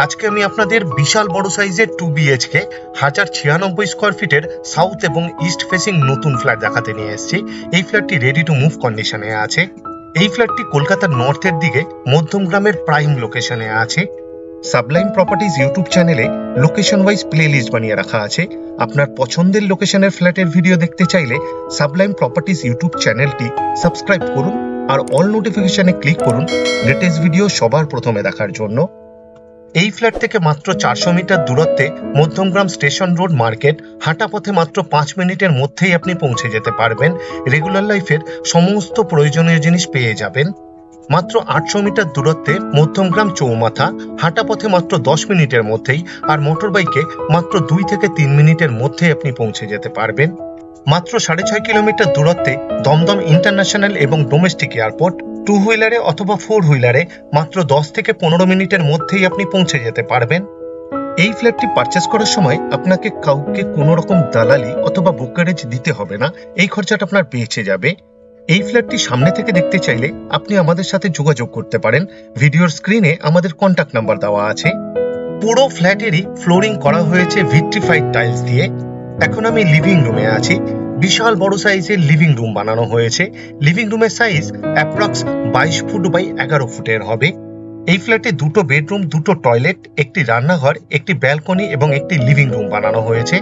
আজকে আমি আপনাদের বিশাল বড় সাইজের 2 BHK 1096 স্কয়ার ফিটের সাউথ এবং ইস্ট ফেসিং নতুন ফ্ল্যাট দেখাতে নিয়ে এসেছি। এই ফ্ল্যাটটি রেডি টু মুভ কন্ডিশনে আছে। এই ফ্ল্যাটটি কলকাতার নর্থের দিকে মধ্যমগ্রামের প্রাইম লোকেশনে আছে। সাবলাইম প্রপার্টিজ ইউটিউব চ্যানেলে লোকেশন ওয়াইজ প্লেলিস্ট বানিয়ে রাখা আছে। আপনার পছন্দের লোকেশনের ফ্ল্যাটের ভিডিও দেখতে চাইলে সাবলাইম প্রপার্টিজ ইউটিউব চ্যানেলটি সাবস্ক্রাইব করুন আর অল নোটিফিকেশনে ক্লিক করুন লেটেস্ট ভিডিও সবার প্রথমে দেখার জন্য। এই ফ্ল্যাট থেকে মাত্র 400 মিটার দূরত্বে মধ্যমগ্রাম স্টেশন রোড মার্কেট, হাঁটা পথে মাত্র 5 মিনিটের মধ্যেই আপনি পৌঁছে যেতে পারবেন। রেগুলার লাইফের সমস্ত প্রয়োজনীয় জিনিস পেয়ে যাবেন। মাত্র 800 মিটার দূরত্বে মধ্যমগ্রাম চৌমাথা, হাঁটা পথে মাত্র 10 মিনিটের মধ্যেই, আর মোটর বাইকে মাত্র 2 থেকে 3 মিনিটের মধ্যেই আপনি পৌঁছে যেতে পারবেন। মাত্র 6.5 কিলোমিটার দূরত্বে দমদম ইন্টারন্যাশনাল এবং ডোমেস্টিক এয়ারপোর্ট, 2 হুইলারে অথবা 4 হুইলারে মাত্র 10 থেকে 15 মিনিটের মধ্যেই আপনি পৌঁছে যেতে পারবেন। এই ফ্ল্যাটটি পারচেস করার সময় আপনাকে কাউকে কোনো রকম দালালি অথবা ব্রোকারেজ দিতে হবে না, এই খরচাটা আপনার বেঁচে যাবে। এই ফ্ল্যাটটি সামনে থেকে দেখতে চাইলে আপনি আমাদের সাথে যোগাযোগ করতে পারেন। ভিডিওর স্ক্রিনে আমাদের কন্ট্যাক্ট নাম্বার দেওয়া আছে। পুরো ফ্ল্যাটেরই ফ্লোরিং করা হয়েছে ভিট্রিফাইড টাইলস দিয়ে। এখন আমি লিভিং রুমে আছি। বিশাল বড় সাইজের লিভিং রুম বানানো হয়েছে। লিভিং রুমের সাইজ অ্যাপ্রক্স 22 ফুট বাই 11 ফুটের হবে। এই ফ্ল্যাটে 2টো বেডরুম, 2টো টয়লেট, একটি রান্নাঘর, একটি ব্যালকনি এবং একটি লিভিং রুম বানানো হয়েছে।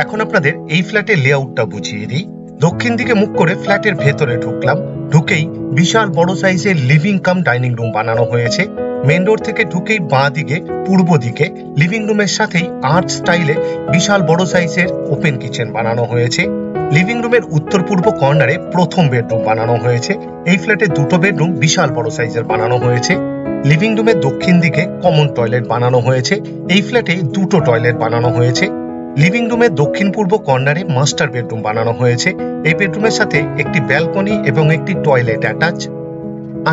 এখন আপনাদের এই ফ্ল্যাটের লেআউটটা বুঝিয়ে দিই। দক্ষিণ দিকে মুখ করে ফ্ল্যাটের ভেতরে ঢুকলাম। ঢুকেই বিশাল বড় সাইজের লিভিং কাম ডাইনিং রুম বানানো হয়েছে। মেন ডোর থেকে ঢুকেই বাঁ দিকে পূর্ব দিকে লিভিং রুমের সাথেই আর্চ স্টাইলে বিশাল বড় সাইজের ওপেন কিচেন বানানো হয়েছে। লিভিং রুমের উত্তর পূর্ব কর্নারে প্রথম বেডরুম বানানো হয়েছে। এই ফ্ল্যাটে 2টো বেডরুম বিশাল বড় সাইজের বানানো হয়েছে। লিভিং রুমের দক্ষিণ দিকে কমন টয়লেট বানানো হয়েছে। এই ফ্ল্যাটে 2টো টয়লেট বানানো হয়েছে। লিভিং রুমের দক্ষিণ পূর্ব কর্নারে মাস্টার বেডরুম বানানো হয়েছে। এই বেডরুমের সাথে একটি ব্যালকনি এবং একটি টয়লেট অ্যাটাচ।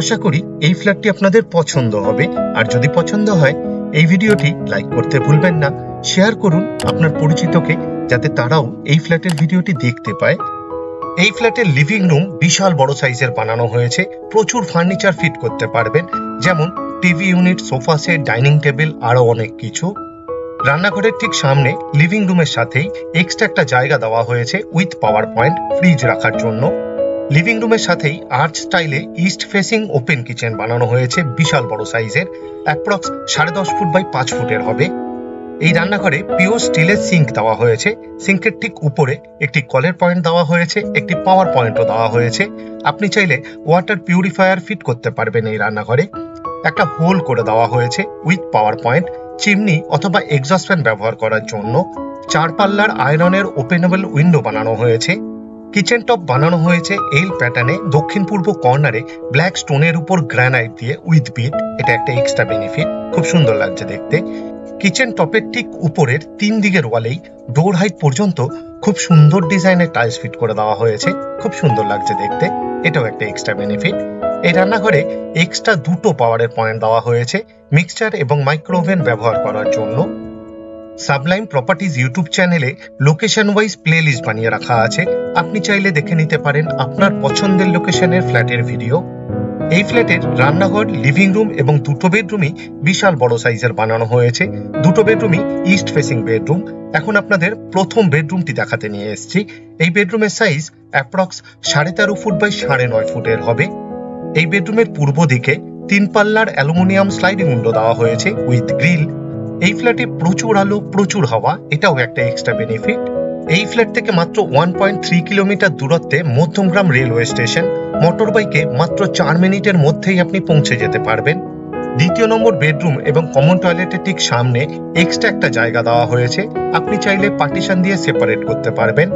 আশা করি এই ফ্ল্যাটটি আপনাদের পছন্দ হবে, আর যদি পছন্দ হয় এই ভিডিওটি লাইক করতে ভুলবেন না। শেয়ার করুন আপনার পরিচিতকে, যাতে তারাও এই ফ্ল্যাটের ভিডিওটি দেখতে পায়। এই ফ্ল্যাটের লিভিং রুম বিশাল বড় সাইজের বানানো হয়েছে। প্রচুর ফার্নিচার ফিট করতে পারবেন, যেমন TV unit, sofa set, dining table, আরো অনেক কিছু। রান্নাঘরের ঠিক সামনে লিভিং রুমের সাথেই এক্সট্রা একটা জায়গা দেওয়া হয়েছে উইথ পাওয়ার পয়েন্ট, ফ্রিজ রাখার জন্য। লিভিং রুমের সাথেই আর্চ স্টাইলে ইস্ট ফেসিং ওপেন কিচেন বানানো হয়েছে বিশাল বড় সাইজের, অ্যাপ্রক্স 10.5 ফুট বাই 5 ফুটের হবে। এই রান্নাঘরে পিওর স্টিলের সিঙ্ক দেওয়া হয়েছে। সিঙ্কের ঠিক উপরে একটি কলের পয়েন্ট দেওয়া হয়েছে, একটি পাওয়ার পয়েন্টও দেওয়া হয়েছে। আপনি চাইলে ওয়াটার পিউরিফায়ার ফিট করতে পারবেন এই রান্নাঘরে। একটা হোল করে দেওয়া হয়েছে উইথ পাওয়ার পয়েন্ট, চিমনি অথবা এক্সস্ট ফ্যান ব্যবহার করার জন্য। 4 পাল্লার আয়রনের ওপেনেবল উইন্ডো বানানো হয়েছে। কিচেন টপ বানানো হয়েছে এল প্যাটার্নে, দক্ষিণ পূর্ব কর্নারে ব্ল্যাক স্টোনের উপর গ্রানাইট দিয়ে উইথ বিট। এটা একটা এক্সট্রা বেনিফিট, খুব সুন্দর লাগছে দেখতে। কিচেন টপের ঠিক উপরের 3 দিকের ওয়ালেই ডোর হাইট পর্যন্ত খুব সুন্দর ডিজাইনের টাইলস ফিট করে দেওয়া হয়েছে, খুব সুন্দর লাগছে দেখতে। এটাও একটা এক্সট্রা বেনিফিট। এই রান্নাঘরে এক্সট্রা 2টো পাওয়ারের পয়েন্ট দেওয়া হয়েছে মিক্সচার এবং মাইক্রোওভেন ব্যবহার করার জন্য। সাবলাইম প্রপার্টিজ ইউটিউব চ্যানেলে লোকেশন ওয়াইজ প্লেলিস্ট বানিয়ে রাখা আছে। আপনি চাইলে দেখে নিতে পারেন আপনার পছন্দের লোকেশনের ফ্ল্যাটের ভিডিও। এই ফ্ল্যাটের রান্নাঘর, লিভিং রুম এবং 2টো বেডরুমই বিশাল বড় সাইজের বানানো হয়েছে। 2টো বেডরুমই ইস্ট ফেসিং বেডরুম। এখন আপনাদের প্রথম বেডরুমটি দেখাতে নিয়ে এসেছি। এই বেডরুমের সাইজ অ্যাপ্রক্স 13.5 ফুট বাই 9.5 ফুটের হবে। এই বেডরুমের পূর্ব দিকে 3 পাল্লার অ্যালুমিনিয়াম স্লাইডিং উইন্ডো দেওয়া হয়েছে উইথ গ্রিল। এই ফ্ল্যাটে প্রচুর আলো, প্রচুর হাওয়া, এটাও একটা এক্সট্রা বেনিফিট। এই ফ্ল্যাট থেকে মাত্র 1.3 কিলোমিটার দূরত্বে মধ্যমগ্রাম রেলওয়ে স্টেশন। মোটর বাইকে মাত্র 4 মিনিটের মধ্যেই আপনি পৌঁছে যেতে পারবেন। দ্বিতীয় নম্বর বেডরুম এবং কমন টয়লেটের ঠিক সামনে এক্সট্রা একটা জায়গা দেওয়া হয়েছে। আপনি চাইলে পার্টিশন দিয়ে সেপারেট করতে পারবেন।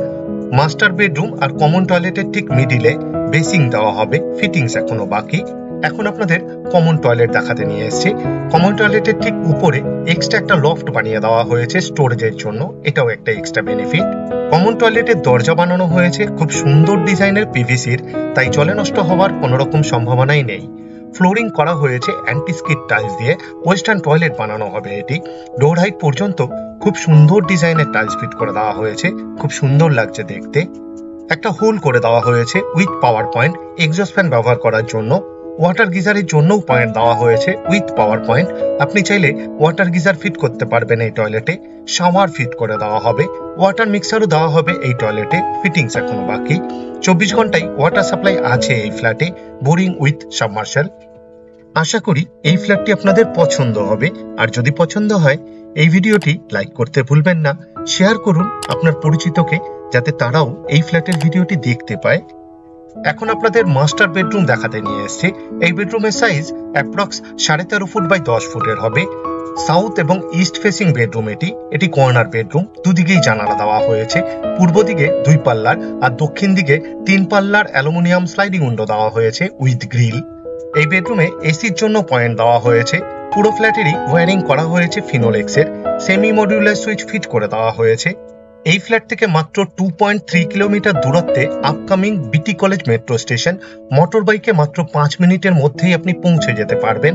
মাস্টার বেডরুম আর কমন টয়লেটের ঠিক মিডিলে বেসিং দেওয়া হবে, ফিটিংস এখনো বাকি। এখন আপনাদের কমন টয়লেট দেখাতে নিয়ে এসেছি। কমন টয়লেটের ঠিক উপরে এক্সট্রা একটা লফট বানিয়ে দেওয়া হয়েছে স্টোরেজের জন্য, এটাও একটা এক্সট্রা বেনিফিট। কমন টয়লেটের দরজা বানানো হয়েছে খুব সুন্দর ডিজাইনের পিভিসির, তাই জলে নষ্ট হওয়ার কোনো রকম সম্ভাবনাই নেই। ফ্লোরিং করা হয়েছে অ্যান্টি স্কিড টাইলস দিয়ে। ওয়েস্টার্ন টয়লেট বানানো হবে এটি। ডোর হাইট পর্যন্ত খুব সুন্দর ডিজাইনের টাইলস ফিট করে দেওয়া হয়েছে, খুব সুন্দর লাগছে দেখতে। একটা হোল করে দেওয়া হয়েছে with power point, exhaust fan ব্যবহার করার জন্য। ওয়াটার গিজারের জন্যও পয়েন্ট দেওয়া হয়েছে উইথ পাওয়ার পয়েন্ট। আপনি চাইলে ওয়াটার গিজার ফিট করতে পারবেন এই টয়লেটে। শাওয়ার ফিট করে দেওয়া হবে, ওয়াটার মিক্সারও দেওয়া হবে এই টয়লেটে, ফিটিংস এখনো বাকি। 24 ঘন্টায় ওয়াটার সাপ্লাই আছে এই ফ্ল্যাটে, বোরিং উইথ সাবমার্শাল। আশা করি এই ফ্ল্যাটটি আপনাদের পছন্দ হবে, আর যদি পছন্দ হয় এই ভিডিওটি লাইক করতে ভুলবেন না, শেয়ার করুন আপনার পরিচিতকে, যাতে তারাও এই ফ্ল্যাটের ভিডিওটি দেখতে পায়। এখন আপনাদের মাস্টার বেডরুম দেখাতে নিয়ে এসেছি। এই বেডরুমের সাইজ অ্যাপ্রক্স 13.5 ফুট বাই 10 ফুটের হবে। সাউথ এবং ইস্ট ফেসিং বেডরুম এটি কর্নার বেডরুম, দুদিকেই জানালা দেওয়া হয়েছে। পূর্ব দিকে 2 পাল্লার আর দক্ষিণ দিকে 3 পাল্লার অ্যালুমিনিয়াম স্লাইডিং উইন্ডো দেওয়া হয়েছে উইথ গ্রিল। এই বেডরুমে এসির জন্য পয়েন্ট দেওয়া হয়েছে। পুরো ফ্ল্যাটেরই ওয়্যারিং করা হয়েছে ফিনোলেক্সের, সেমি মডিউলার সুইচ ফিট করে দেওয়া হয়েছে। এই ফ্ল্যাট থেকে মাত্র 2.3 কিলোমিটার দূরত্বে আপকামিং বিটি কলেজ মেট্রো স্টেশন। মোটর বাইকে মাত্র 5 মিনিটের মধ্যেই আপনি পৌঁছে যেতে পারবেন।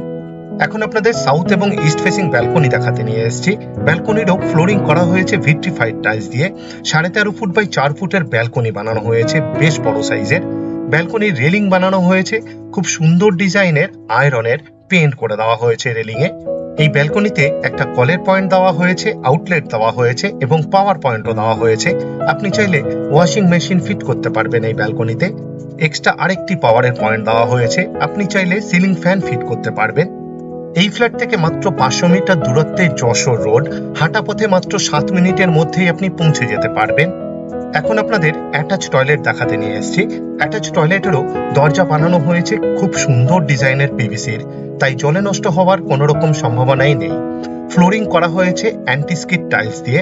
এখন আপনাদের সাউথ এবং ইস্ট ফেসিং ব্যালকনি দেখাতে নিয়ে এসেছি। ব্যালকনিরও ফ্লোরিং করা হয়েছে ভিট্রিফাইড টাইলস দিয়ে। 13.5 ফুট বাই 4 ফুটের ব্যালকনি বানানো হয়েছে, বেশ বড় সাইজের। ব্যালকনির রেলিং বানানো হয়েছে খুব সুন্দর ডিজাইনের, আয়রনের পেইন্ট করে দেওয়া হয়েছে রেলিং এ। এই ব্যালকনিতে একটা কলের পয়েন্ট দেওয়া হয়েছে, আউটলেট দেওয়া হয়েছে এবং পাওয়ার পয়েন্টও দেওয়া হয়েছে। আপনি চাইলে ওয়াশিং মেশিন ফিট করতে পারবেন এই ব্যালকনিতে। এক্সট্রা আরেকটি পাওয়ারের পয়েন্ট দেওয়া হয়েছে, আপনি চাইলে সিলিং ফ্যান ফিট করতে পারবেন। এই ফ্ল্যাট থেকে মাত্র 500 মিটার দূরত্বে যশোর রোড, হাঁটা পথে মাত্র 7 মিনিটের মধ্যেই আপনি পৌঁছে যেতে পারবেন। এখন আপনাদের অ্যাটাচ টয়লেট দেখাতে নিয়ে এসেছি। অ্যাটাচ টয়লেটেরও দরজা বানানো হয়েছে খুব সুন্দর ডিজাইনের পিভিসির, তাই জলে নষ্ট হওয়ার কোনো রকম সম্ভাবনাই নেই। ফ্লোরিং করা হয়েছে অ্যান্টিস্কিড টাইলস দিয়ে।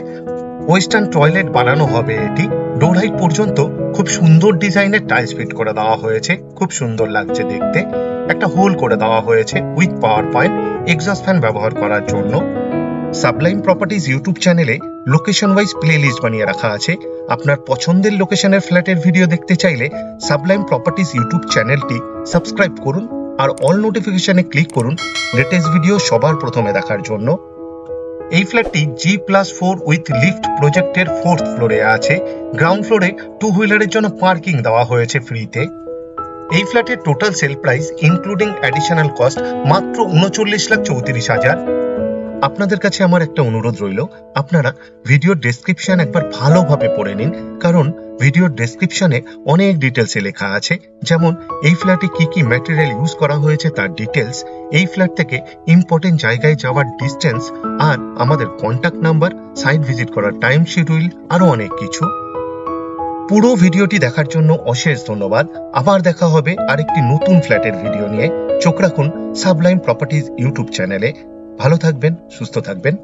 ওয়েস্টার্ন টয়লেট বানানো হবে এটি। ডোর হাইট পর্যন্ত খুব সুন্দর ডিজাইনের টাইলস ফিট করে দেওয়া হয়েছে, খুব সুন্দর লাগছে দেখতে। একটা হোল করে দেওয়া হয়েছে with power point, exhaust fan ব্যবহার করার জন্য। সাবলাইম প্রপার্টিজ ইউটিউব চ্যানেলে লোকেশন ওয়াইজ প্লে লিস্ট বানিয়ে রাখা আছে। আপনার পছন্দের লোকেশনের ফ্ল্যাটের ভিডিও দেখতে চাইলে সাবলাইম প্রপার্টিজ ইউটিউব চ্যানেলটি সাবস্ক্রাইব করুন আর অল নোটিফিকেশনে ক্লিক করুন লেটেস্ট ভিডিও সবার প্রথমে দেখার জন্য। এই ফ্ল্যাটটি G+4 উইথ লিফট প্রজেক্টের 4th ফ্লোরে আছে। গ্রাউন্ড ফ্লোরে 2 হুইলারের জন্য পার্কিং দেওয়া হয়েছে ফ্রিতে। এই ফ্ল্যাটের total sell price including additional cost মাত্র 39,34,000। আপনাদের কাছে আমার একটা অনুরোধ রইল, আপনারা ভিডিওর ডেসক্রিপশন একবার ভালোভাবে পড়ে নিন, কারণ ভিডিওর ডেসক্রিপশনে অনেক ডিটেলসে লেখা আছে, যেমন এই ফ্ল্যাটে কি কি ম্যাটেরিয়াল ইউজ করা হয়েছে তার ডিটেলস, এই ফ্ল্যাট থেকে ইম্পর্টেন্ট জায়গায় যাওয়ার ডিস্টেন্স, আর আমাদের কন্ট্যাক্ট নাম্বার, সাইট ভিজিট করার টাইম শিডিউল, আরো অনেক কিছু। পুরো ভিডিওটি দেখার জন্য অশেষ ধন্যবাদ। আবার দেখা হবে আরেকটি নতুন ফ্ল্যাটের ভিডিও নিয়ে। চোখ রাখুন সাবলাইম প্রপার্টিজ ইউটিউব চ্যানেলে। ভালো থাকবেন, সুস্থ থাকবেন।